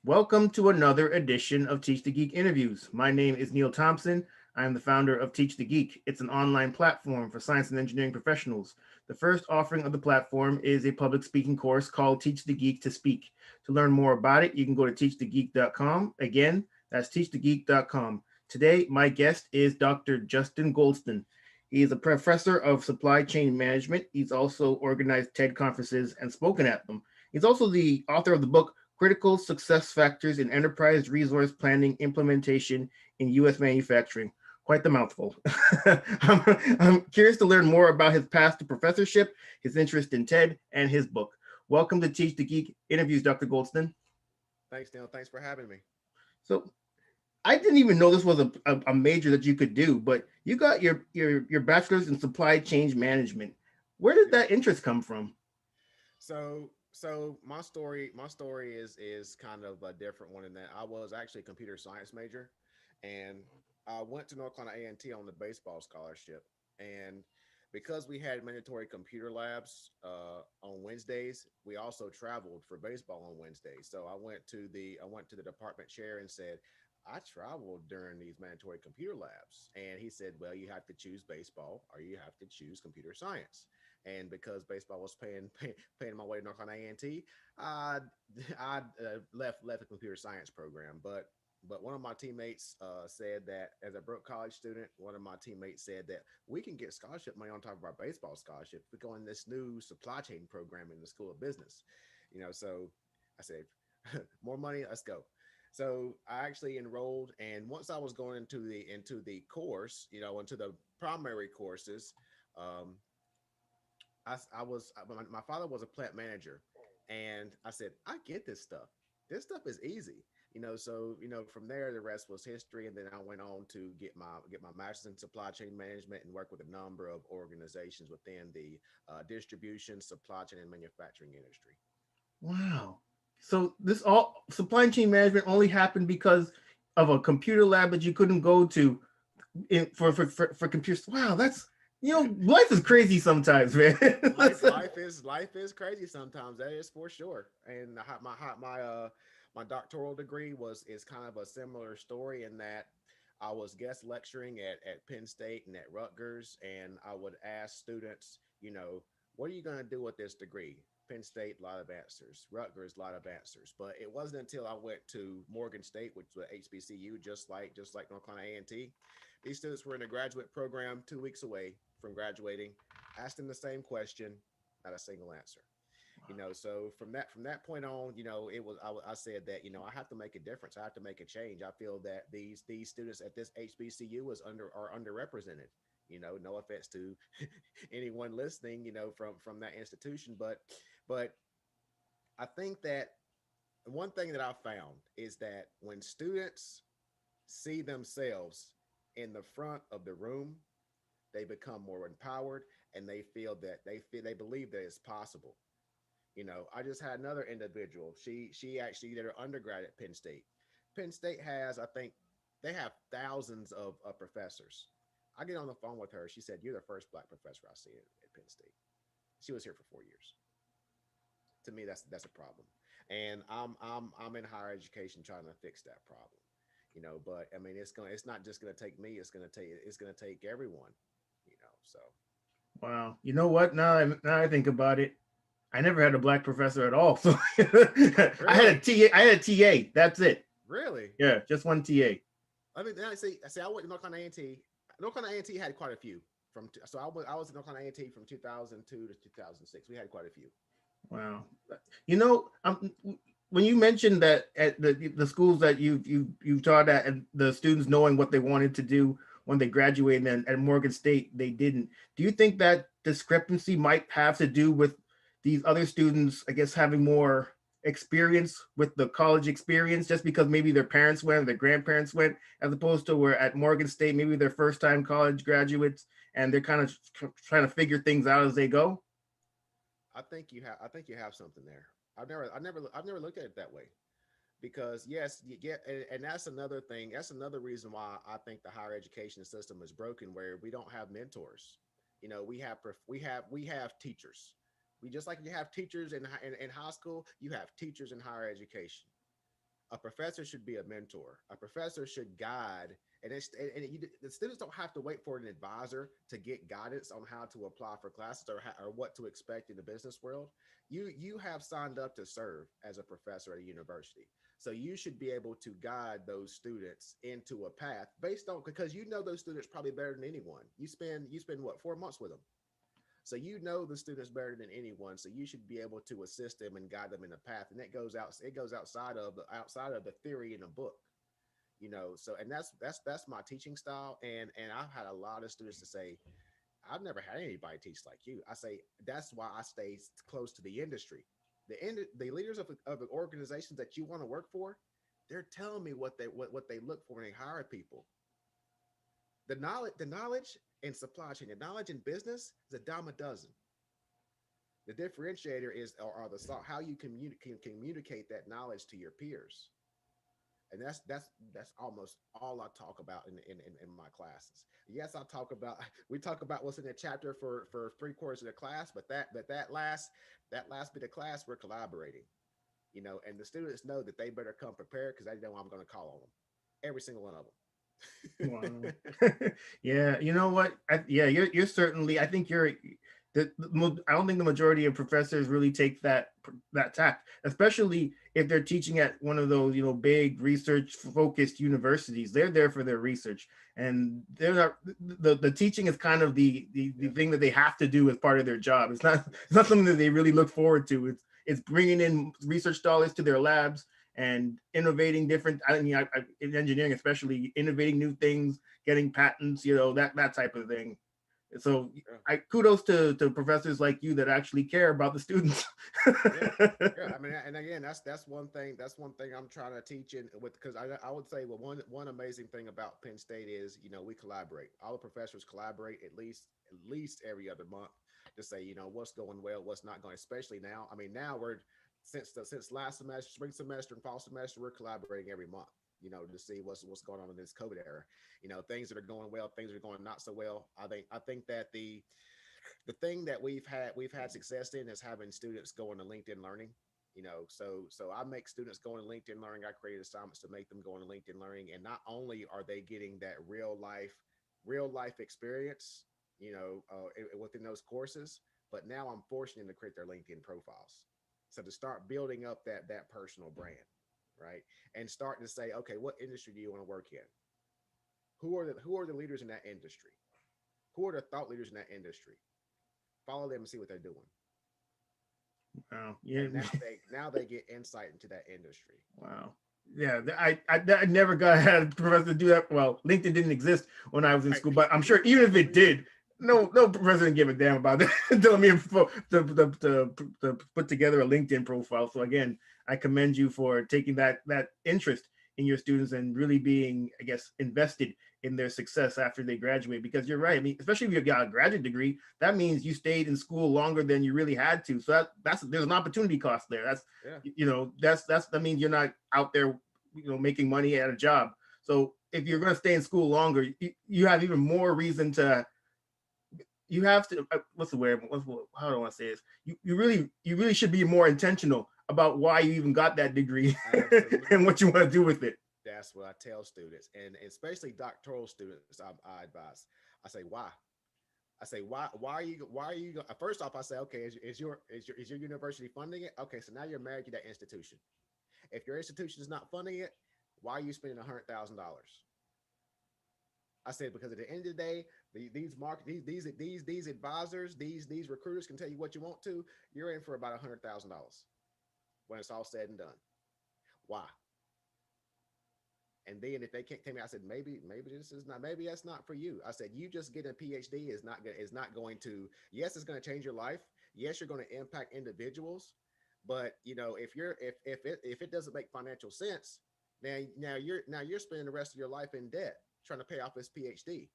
Welcome to another edition of Teach the Geek interviews. My name is Neil Thompson. I am the founder of Teach the Geek. It's an online platform for science and engineering professionals. The first offering of the platform is a public speaking course called Teach the Geek to Speak. To learn more about it, you can go to teachthegeek.com. Again, that's teachthegeek.com. Today, my guest is Dr. Justin Goldston. He is a professor of supply chain management. He's also organized TED conferences and spoken at them. He's also the author of the book Critical Success Factors in Enterprise Resource Planning Implementation in U.S. Manufacturing. Quite the mouthful. I'm curious to learn more about his path to professorship, his interest in TED, and his book. Welcome to Teach the Geek interviews, Dr. Goldston. Thanks, Neil. Thanks for having me. So I didn't even know this was a major that you could do, but you got your bachelor's in supply chain management. Where did Yeah. that interest come from? So my story is kind of a different one in that I was actually a computer science major, and I went to North Carolina A&T on the baseball scholarship, and because we had mandatory computer labs on Wednesdays, we also traveled for baseball on Wednesdays. So I went to the department chair and said, I traveled during these mandatory computer labs, and he said, well, you have to choose baseball or you have to choose computer science. And because baseball was paying my way to North Carolina A&T, I left the computer science program. But one of my teammates said that as a broke college student, one of my teammates said that we can get scholarship money on top of our baseball scholarship if we go in this new supply chain program in the School of Business. So I said, more money, let's go. So I actually enrolled, and once I was going into the course, into the primary courses, um, my father was a plant manager, and I said, I get this stuff. This stuff is easy. So from there the rest was history, and then I went on to get my master's in supply chain management and work with a number of organizations within the distribution, supply chain, and manufacturing industry. Wow. So this all supply chain management only happened because of a computer lab that you couldn't go to for computers. Wow, that's life is crazy sometimes, man. Life is crazy sometimes. That is for sure. And my doctoral degree is kind of a similar story in that I was guest lecturing at Penn State and at Rutgers, and I would ask students, what are you going to do with this degree? Penn State, a lot of answers. Rutgers, a lot of answers. But it wasn't until I went to Morgan State, which was HBCU, just like North Carolina A&T. These students were in a graduate program 2 weeks away from graduating. Asked them the same question, not a single answer. So from that point on, it was I said that I have to make a difference. I have to make a change. I feel that these students at this HBCU are underrepresented. No offense to anyone listening, from that institution, but I think that one thing that I found is that when students see themselves in the front of the room, they become more empowered, and they believe that it's possible. I just had another individual. She actually did her undergrad at Penn State. Penn State has, I think, they have thousands of professors. I get on the phone with her. She said, "You're the first black professor I see at Penn State." She was here for 4 years. To me, that's a problem, and I'm in higher education trying to fix that problem. But I mean, it's not just gonna take me. It's gonna take everyone. So Wow. You know what? Now I think about it, I never had a black professor at all. So I had a really, TA. I had a TA. That's it. really. Yeah, just one TA. I mean, I went to North Carolina A&T. North Carolina A&T had quite a few so I was in North Carolina A&T from 2002 to 2006. We had quite a few. Wow. You know, when you mentioned that at the schools that you've taught at, and the students knowing what they wanted to do when they graduated, and at Morgan State they didn't. Do you think that discrepancy might have to do with these other students, I guess, having more experience with the college experience, just because maybe their parents went or their grandparents went, as opposed to where at Morgan State maybe they're first time college graduates and they're kind of trying to figure things out as they go? I think you have something there. I've never looked at it that way, because yes, you get, and that's another thing. That's another reason why I think the higher education system is broken, where we don't have mentors. We have teachers. We just like you have teachers in high school, you have teachers in higher education. A professor should be a mentor. A professor should guide, and the students don't have to wait for an advisor to get guidance on how to apply for classes or what to expect in the business world. You have signed up to serve as a professor at a university, so you should be able to guide those students into a path based on, because you know those students probably better than anyone. You spend what, 4 months with them. So you know the students better than anyone, so you should be able to assist them and guide them in a path. And it goes outside of the theory in a book, So, and that's my teaching style. And I've had a lot of students to say, I've never had anybody teach like you. I say that's why I stay close to the industry. The leaders of the organizations that you want to work for, they're telling me what they look for when they hire people. The knowledge in supply chain, the knowledge in business is a dime a dozen. The differentiator is how you can communicate that knowledge to your peers, and that's almost all I talk about in my classes. Yes, we talk about what's in the chapter for 3/4 of the class, but that last bit of class, we're collaborating, and the students know that they better come prepared because they know I'm going to call on them, every single one of them. Wow. Yeah, you know what? You're certainly. I think you're. I don't think the majority of professors really take that tact, especially if they're teaching at one of those big research focused universities. They're there for their research, and they're not. The teaching is kind of the thing that they have to do as part of their job. It's not something that they really look forward to. It's bringing in research dollars to their labs and innovating different. In engineering, especially innovating new things, getting patents, that type of thing. So kudos to professors like you that actually care about the students. Yeah. I mean, and again, that's one thing. That's one thing I'm trying to teach because I would say, well, one amazing thing about Penn State is, we collaborate. All the professors collaborate at least every other month to say, what's going well, what's not going. Especially now. I mean, now we're since last semester, spring semester and fall semester, we're collaborating every month, to see what's going on in this COVID era. Things that are going well, things that are going not so well. I think that the thing that we've had success in is having students go into LinkedIn Learning. So I make students go into LinkedIn Learning. I create assignments to make them go into LinkedIn Learning, and not only are they getting that real life experience, within those courses, but now I'm forcing them to create their LinkedIn profiles. So to start building up that personal brand, right? And starting to say, okay, what industry do you want to work in? Who are the leaders in that industry? Who are the thought leaders in that industry? Follow them and see what they're doing. Wow. Yeah. And now they get insight into that industry. Wow. Yeah, I never had a professor to do that. Well, LinkedIn didn't exist when I was in school, but I'm sure even if it did, no professor didn't give a damn about that. Telling me to put together a LinkedIn profile. So again, I commend you for taking that interest in your students and really being, I guess, invested in their success after they graduate. Because you're right. I mean, especially if you've got a graduate degree, that means you stayed in school longer than you really had to. So there's an opportunity cost there. That means you're not out there, making money at a job. So if you're going to stay in school longer, you have even more reason to. You have to. What's the word? How do I want to say this? You really should be more intentional about why you even got that degree and what you want to do with it. That's what I tell students, and especially doctoral students. I advise. I say, why? I say, why are you? First off, I say, okay, is your university funding it? Okay, so now you're married to that institution. If your institution is not funding it, why are you spending $100,000? I said, because at the end of the day, these advisors, these recruiters can tell you what you want to. You're in for about $100,000 when it's all said and done. Why? And then if they can't tell me, I said, maybe that's not for you. I said, you just getting a PhD is not going to, yes, it's going to change your life. Yes, you're going to impact individuals. But if it doesn't make financial sense, now you're spending the rest of your life in debt trying to pay off this PhD.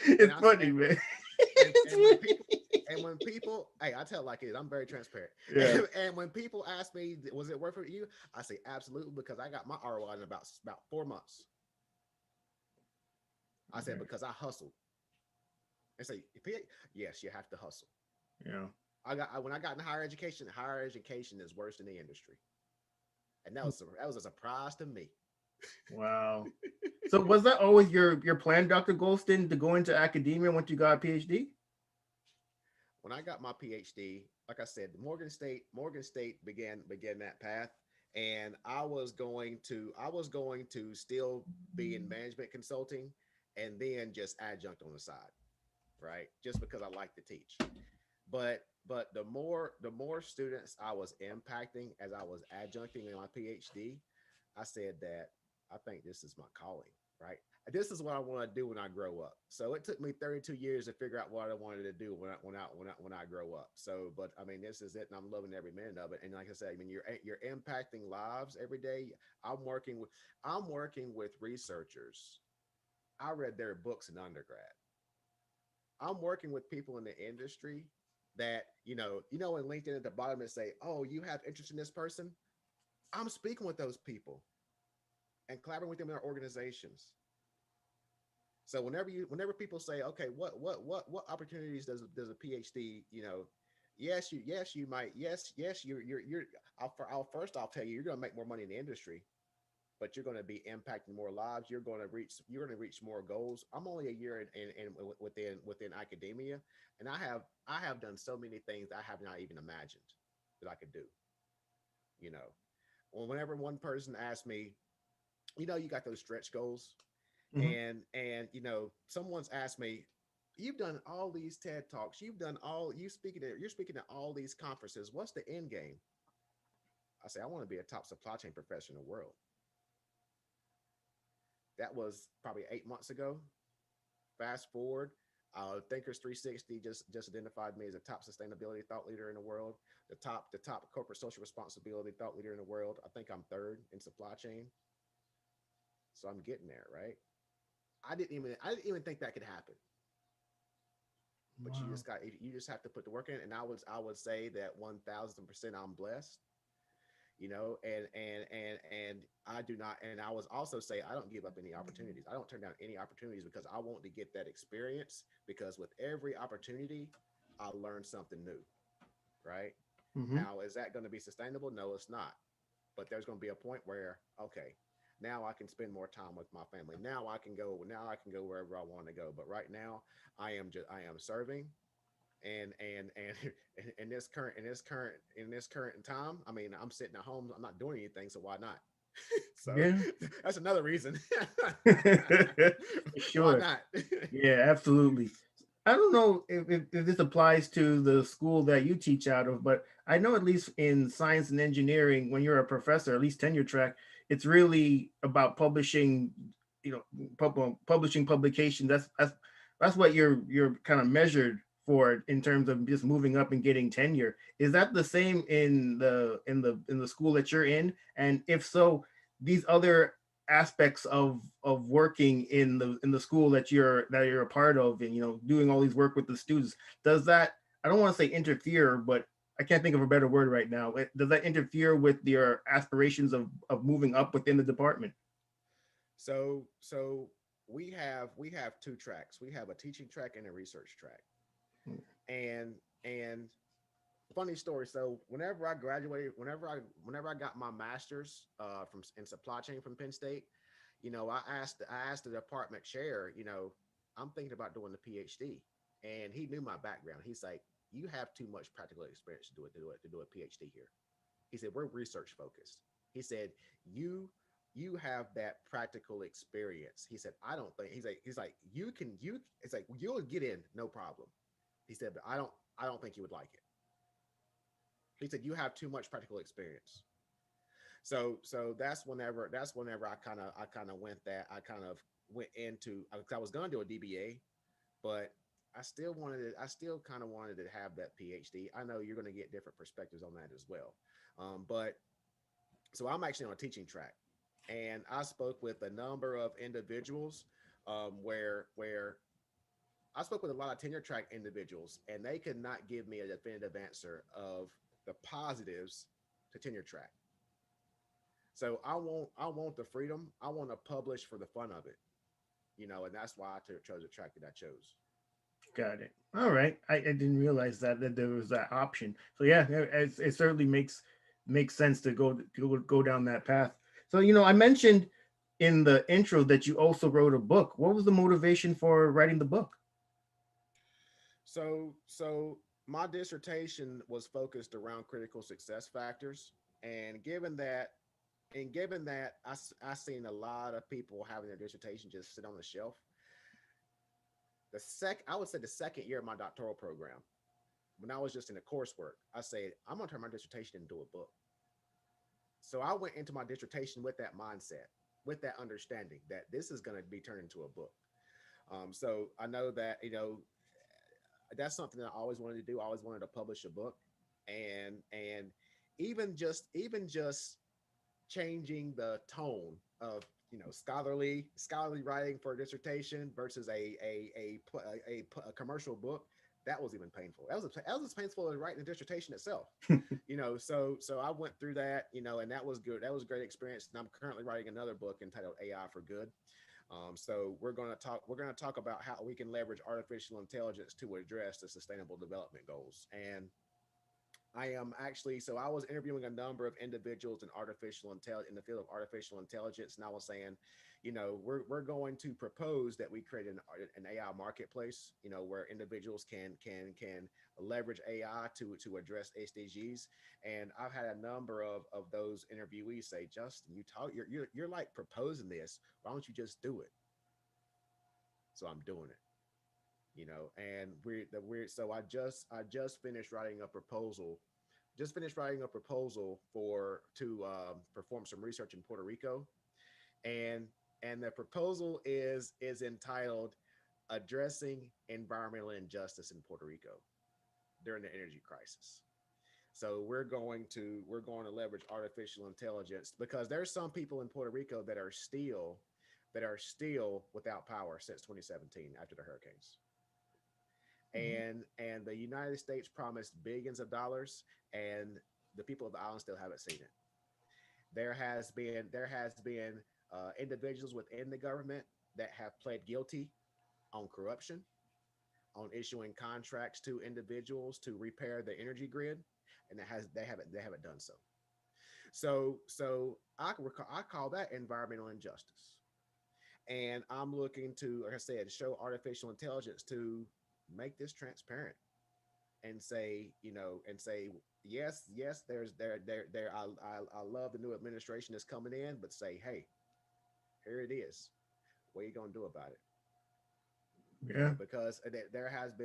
It's funny, man. And when people, hey, I tell it like it is. I'm very transparent. Yeah. And when people ask me, was it worth it for you? I say absolutely, because I got my ROI in about 4 months. I said, because I hustled. And say, yes, you have to hustle. Yeah. When I got in higher education is worse than the industry. and that was a surprise to me. Wow. So was that always your plan, Dr. Goldston, to go into academia once you got a PhD? When I got my PhD, like I said, Morgan State began that path, and I was going to still be in management consulting, and then just adjunct on the side, right? Just because I like to teach. But the more students I was impacting as I was adjuncting in my PhD, I said that I think this is my calling, right? This is what I want to do when I grow up. So it took me 32 years to figure out what I wanted to do when I grow up. So, but I mean, this is it, and I'm loving every minute of it. And like I said, I mean, you're impacting lives every day. I'm working with researchers. I read their books in undergrad. I'm working with people in the industry that in LinkedIn at the bottom it say, "Oh, you have interest in this person." I'm speaking with those people and collaborating with them in their organizations. So whenever people say, okay, what opportunities does a PhD, yes you might, yes you're I'll tell you, you're going to make more money in the industry, but you're going to be impacting more lives. You're going to reach more goals. I'm only a year in within academia, and I have done so many things that I have not even imagined that I could do. You know, whenever one person asks me, you got those stretch goals, Mhm. and someone's asked me, you've done all these TED talks, you're speaking at all these conferences, what's the end game? I say, I want to be a top supply chain professional in the world. That was probably 8 months ago. Fast forward, Thinkers 360 just identified me as a top sustainability thought leader in the world, the top corporate social responsibility thought leader in the world. I think I'm third in supply chain, so I'm getting there, right? I didn't even think that could happen, but Wow. you just have to put the work in. And I would say that 1,000% I'm blessed, and I do not. And I was also say I don't give up any opportunities. I don't turn down any opportunities because I want to get that experience. Because with every opportunity, I learn something new. Right Hmm. now, is that going to be sustainable? No, it's not. But there's going to be a point where, okay, now I can spend more time with my family. Now I can go wherever I want to go. But right now, I am serving, and in this current time, I mean, I'm sitting at home, I'm not doing anything, so why not? So Yeah. that's another reason. For Why sure. not? Yeah, absolutely. I don't know if this applies to the school that you teach out of, but I know at least in science and engineering, when you're a professor, at least tenure track, it's really about publishing, publishing publication. That's what you're kind of measured for in terms of just moving up and getting tenure. Is that the same in the school that you're in? And if so, these other aspects of working in the school that you're a part of, and doing all these work with the students, does that, I don't want to say interfere, but I can't think of a better word right now, does that interfere with your aspirations of moving up within the department? So we have two tracks. We have a teaching track and a research track. And funny story. So whenever I graduated, whenever I got my master's from in supply chain from Penn State, I asked the department chair, I'm thinking about doing the PhD, and he knew my background. He's like, you have too much practical experience to do a PhD here. He said, we're research focused. He said, you have that practical experience. He said, I don't think, he's like it's like you'll get in no problem. He said, but I don't think you would like it. He said, you have too much practical experience. So that's whenever I kind of went into, I was gonna do a DBA, but I still kind of wanted to have that PhD. I know you're going to get different perspectives on that as well. But so I'm actually on a teaching track, and I spoke with a number of individuals, where I spoke with a lot of tenure track individuals, and they could not give me a definitive answer of the positives to tenure track. So I want the freedom. I want to publish for the fun of it, and that's why chose the track that I chose. Got it. All right. I didn't realize that there was that option. So yeah, it certainly makes sense to go down that path. So, I mentioned in the intro that you also wrote a book. What was the motivation for writing the book? So my dissertation was focused around critical success factors, and given that I seen a lot of people having their dissertation just sit on the shelf. I would say the second year of my doctoral program, when I was just in the coursework, I said I'm gonna turn my dissertation into a book. So I went into my dissertation with that mindset, with that understanding that this is going to be turned into a book. So I know that that's something that I always wanted to do. I always wanted to publish a book, and even just changing the tone of scholarly writing for a dissertation versus a commercial book, that was even painful. That was as painful as writing a dissertation itself. So I went through that, and that was good. That was a great experience. And I'm currently writing another book entitled AI for Good. So we're going to talk about how we can leverage artificial intelligence to address the sustainable development goals. And I was interviewing a number of individuals in artificial intelligence in the field of artificial intelligence, and I was saying, we're going to propose that we create an AI marketplace, where individuals can leverage AI to address SDGs. And I've had a number of those interviewees say, Justin, you're like proposing this. Why don't you just do it? So I'm doing it. And so I just finished writing a proposal for to perform some research in Puerto Rico, and the proposal is entitled "Addressing Environmental Injustice in Puerto Rico During the Energy Crisis." So we're going to leverage artificial intelligence because there's some people in Puerto Rico that are still without power since 2017 after the hurricanes. And the United States promised billions of dollars, and the people of the island still haven't seen it. There has been individuals within the government that have pled guilty on corruption, on issuing contracts to individuals to repair the energy grid, and they haven't done so. So I call that environmental injustice. And I'm looking to, like I said, show artificial intelligence to make this transparent and say yes, I love the new administration that's coming in, but say, hey, here it is. What are you gonna do about it? Yeah. Because there have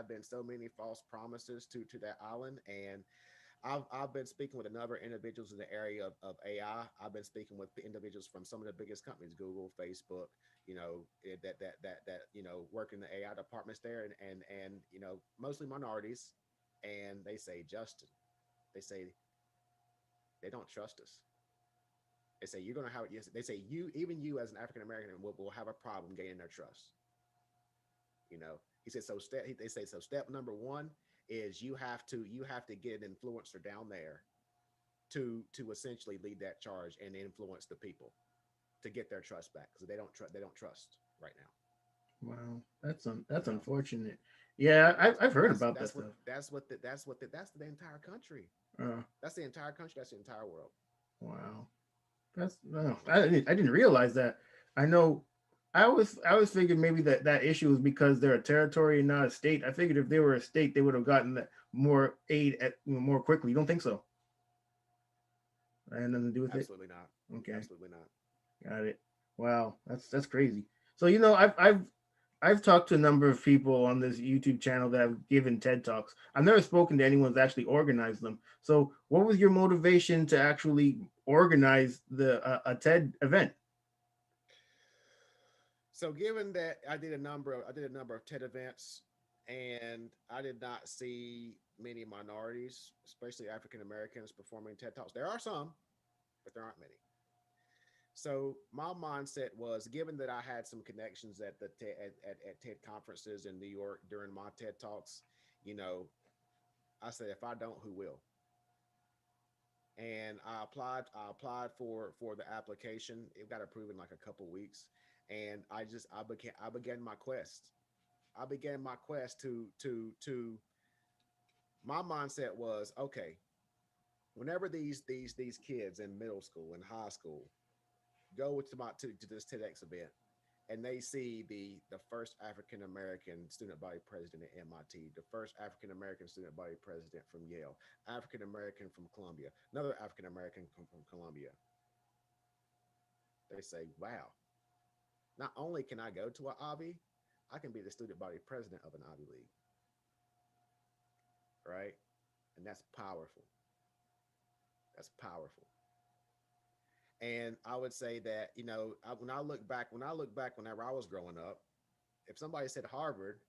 been so many false promises to that island. And I've been speaking with another individuals in the area of AI. I've been speaking with individuals from some of the biggest companies, Google, Facebook, that work in the AI departments there, and mostly minorities. And they say, Justin, they say they don't trust us. They say you're gonna have yes. They say even you as an African American will have a problem gaining their trust. He said so. They say so. Step number one is you have to get an influencer down there to essentially lead that charge and influence the people to get their trust back, because they don't trust right now. Wow, that's You know, unfortunate. Yeah, I've heard that's about that that's what stuff. that's the entire country. Uh, That's the entire country. That's the entire world. wow, that's no, I didn't realize that. I know, I always figured maybe that issue was because they're a territory and not a state. I figured if they were a state, they would have gotten that more aid more quickly. You don't think so? That had nothing to do with it. Absolutely not. Okay, Absolutely not. got it. Wow, that's crazy. So I've talked to a number of people on this YouTube channel that have given TED Talks. I've never spoken to anyone that's actually organized them. So, what was your motivation to actually organize a TED event? So given that I did a number of TED events, and I did not see many minorities, especially African Americans, performing TED Talks. There are some, but there aren't many. So my mindset was, given that I had some connections at at TED conferences in New York during my TED Talks, you know, I said, if I don't, who will? And I applied for the application. It got approved in like a couple weeks, and I began my quest. I began my quest to my mindset was, okay, whenever these kids in middle school and high school go to this TEDx event and they see the first African American student body president at MIT, the first African American student body president from Yale, African American from Columbia, another African American from Columbia, they say, "Wow! Not only can I go to an Ivy, I can be the student body president of an Ivy League." Right? And that's powerful. That's powerful. And I would say that, when I look back, whenever I was growing up, if somebody said Harvard,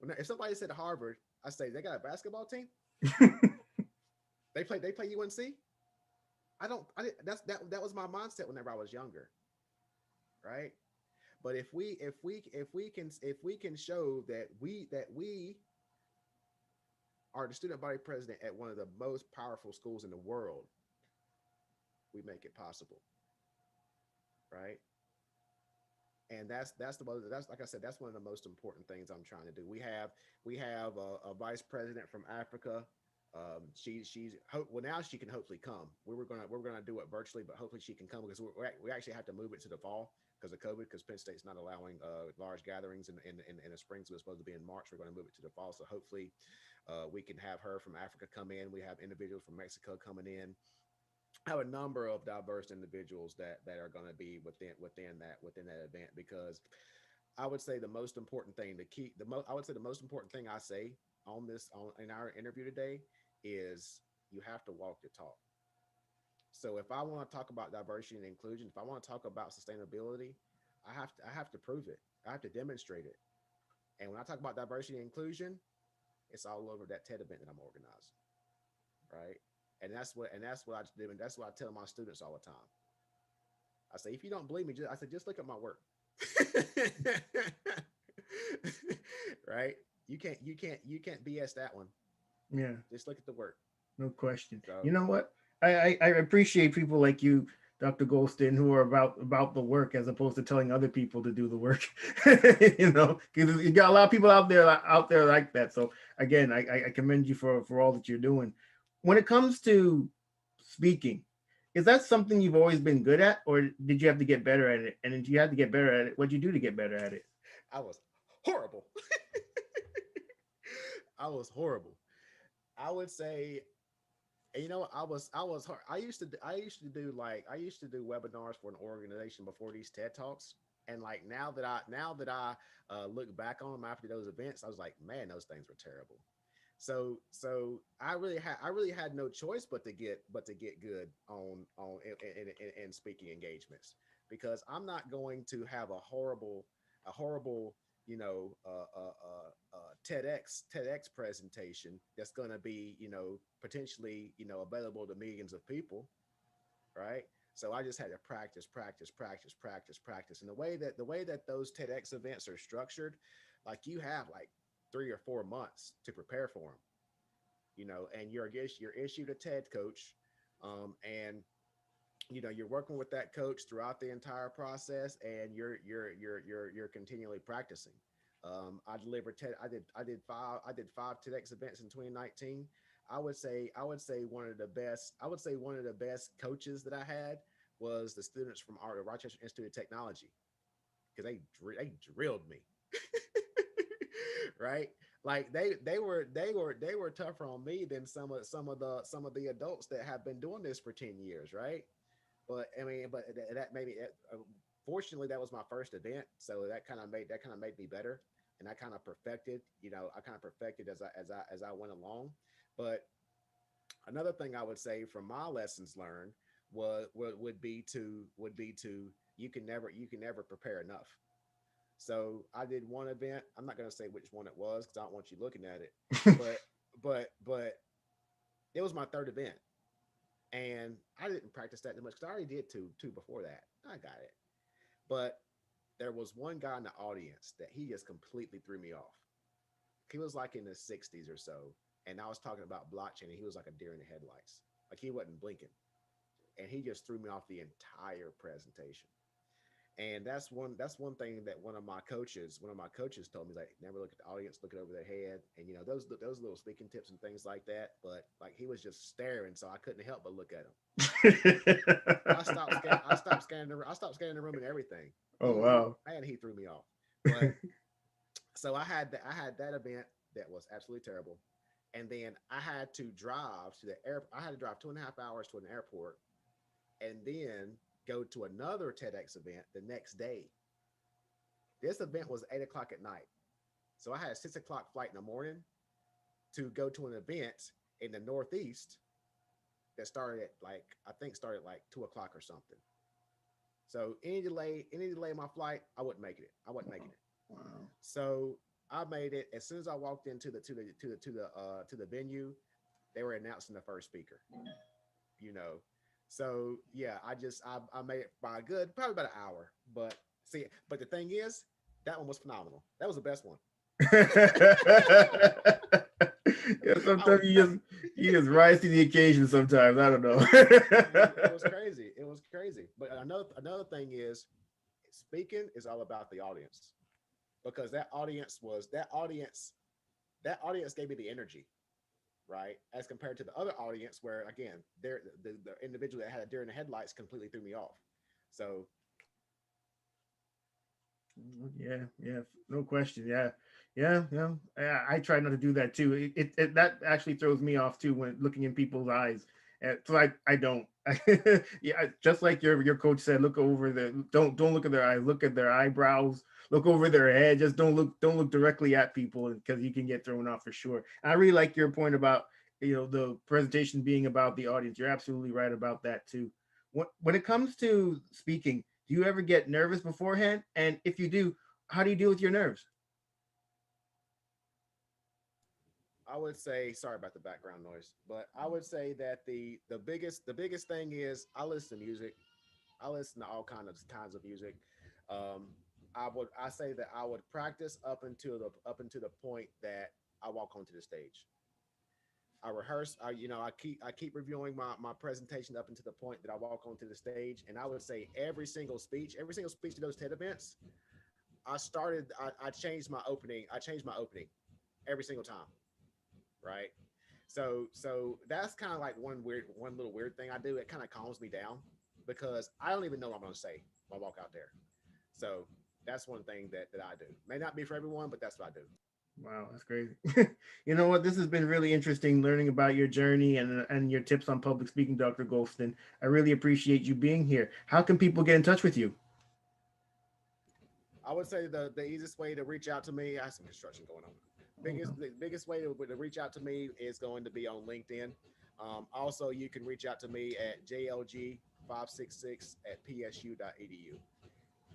if somebody said Harvard, I say they got a basketball team. They play UNC. That was my mindset whenever I was younger, right? But if we can show that we are the student body president at one of the most powerful schools in the world, we make it possible, right? And that's like I said, that's one of the most important things I'm trying to do. We have a vice president from Africa. Now she can hopefully come. We're gonna do it virtually, but hopefully she can come because we actually have to move it to the fall because of COVID, because Penn State's not allowing large gatherings in the spring, so it's supposed to be in March. We're going to move it to the fall, so hopefully we can have her from Africa come in. We have individuals from Mexico coming in. I have a number of diverse individuals that are going to be within that event, because I would say the most important thing the most important thing I say in our interview today is you have to walk the talk. So if I want to talk about diversity and inclusion, if I want to talk about sustainability, I have to prove it. I have to demonstrate it. And when I talk about diversity and inclusion, it's all over that TED event that I'm organizing, right? And that's what I do, and that's what I tell my students all the time. I say, if you don't believe me, just look at my work. Right? You can't BS that one. Yeah. Just look at the work. No question. So, you know what? I appreciate people like you, Dr. Goldston, who are about the work as opposed to telling other people to do the work. Because you got a lot of people out there like that. So again, I commend you for all that you're doing. When it comes to speaking, is that something you've always been good at, or did you have to get better at it? And if you had to get better at it, what'd you do to get better at it? I was horrible. I was horrible. I would say, I used to do webinars for an organization before these TED Talks. And like now that I look back on them after those events, I was like, man, those things were terrible. So I really had no choice but to get good in speaking engagements, because I'm not going to have a horrible TEDx presentation that's going to be potentially available to millions of people, right? So I just had to practice. And the way that those TEDx events are structured, like you have like 3 or 4 months to prepare for them, and you're issued a TED coach, and you're working with that coach throughout the entire process, and you're continually practicing. I did 5 TEDx events in 2019. I would say one of the best coaches that I had was the students from our Rochester Institute of Technology, because they drilled me. Right? Like they were tougher on me than some of the adults that have been doing this for 10 years, right? But I mean, that maybe fortunately that was my first event, so that kind of made me better, and I kind of perfected, as I went along. But another thing I would say from my lessons learned would be to you can never prepare enough. So I did one event. I'm not going to say which one it was because I don't want you looking at it, but it was my third event. And I didn't practice that much because I already did two before that. I got it. But there was one guy in the audience that he just completely threw me off. He was like in the 60s or so. And I was talking about blockchain, and he was like a deer in the headlights. Like he wasn't blinking. And he just threw me off the entire presentation. And that's one thing that one of my coaches told me, like, never look at the audience, look it over their head, and you know, those little speaking tips and things like that. But like, he was just staring, so I couldn't help but look at him. I stopped scanning the room and everything. Oh wow. And he threw me off. But so I had that event that was absolutely terrible. And then I had to drive to the air. I had to drive 2.5 hours to an airport, and then go to another TEDx event the next day. This event was 8 o'clock at night. So I had a 6 o'clock flight in the morning to go to an event in the Northeast that started at like 2 o'clock or something. So any delay in my flight, I wasn't making it. Wow. So I made it. As soon as I walked into the venue, they were announcing the first speaker. You know, so yeah, I made it by probably about an hour. But the thing is, that one was phenomenal. That was the best one. Yeah, sometimes you just rise to the occasion. Sometimes I don't know. It was crazy. It was crazy. But another thing is, speaking is all about the audience, because that audience gave me the energy, right? As compared to the other audience, where again, the individual that had a deer in the headlights completely threw me off. So yeah, no question. Yeah. I try not to do that too. It that actually throws me off too when looking in people's eyes. So I don't. Yeah, just like your coach said, look over don't look at their eyes, look at their eyebrows, look over their head. Just don't look directly at people, because you can get thrown off for sure. And I really like your point about, you know, the presentation being about the audience. You're absolutely right about that too. When it comes to speaking, do you ever get nervous beforehand? And if you do, how do you deal with your nerves? I would say, sorry about the background noise, but I would say that the biggest thing is, I listen to music. I listen to all kinds of music. Um, I say that I would practice up until the point that I walk onto the stage. I rehearse. I keep reviewing my presentation up until the point that I walk onto the stage. And I would say every single speech to those TED events, I changed my opening. Every single time, right? So that's kind of like one little weird thing I do. It kind of calms me down, because I don't even know what I'm going to say when I walk out there. So that's one thing that I do. May not be for everyone, but that's what I do. Wow, that's crazy. You know what? This has been really interesting learning about your journey and your tips on public speaking, Dr. Goldston. I really appreciate you being here. How can people get in touch with you? I would say the easiest way to reach out to me, I have some construction going on. The biggest way to reach out to me is going to be on LinkedIn. Also, you can reach out to me at jlg566@psu.edu.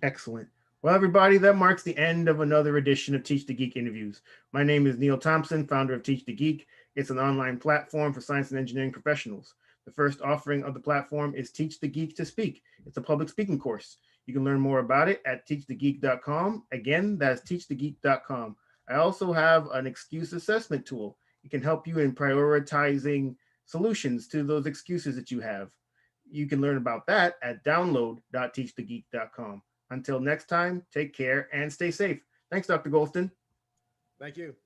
Excellent. Well, everybody, that marks the end of another edition of Teach the Geek interviews. My name is Neil Thompson, founder of Teach the Geek. It's an online platform for science and engineering professionals. The first offering of the platform is Teach the Geek to Speak. It's a public speaking course. You can learn more about it at teachthegeek.com. Again, that's teachthegeek.com. I also have an excuse assessment tool. It can help you in prioritizing solutions to those excuses that you have. You can learn about that at download.teachthegeek.com. Until next time, take care and stay safe. Thanks, Dr. Goldston. Thank you.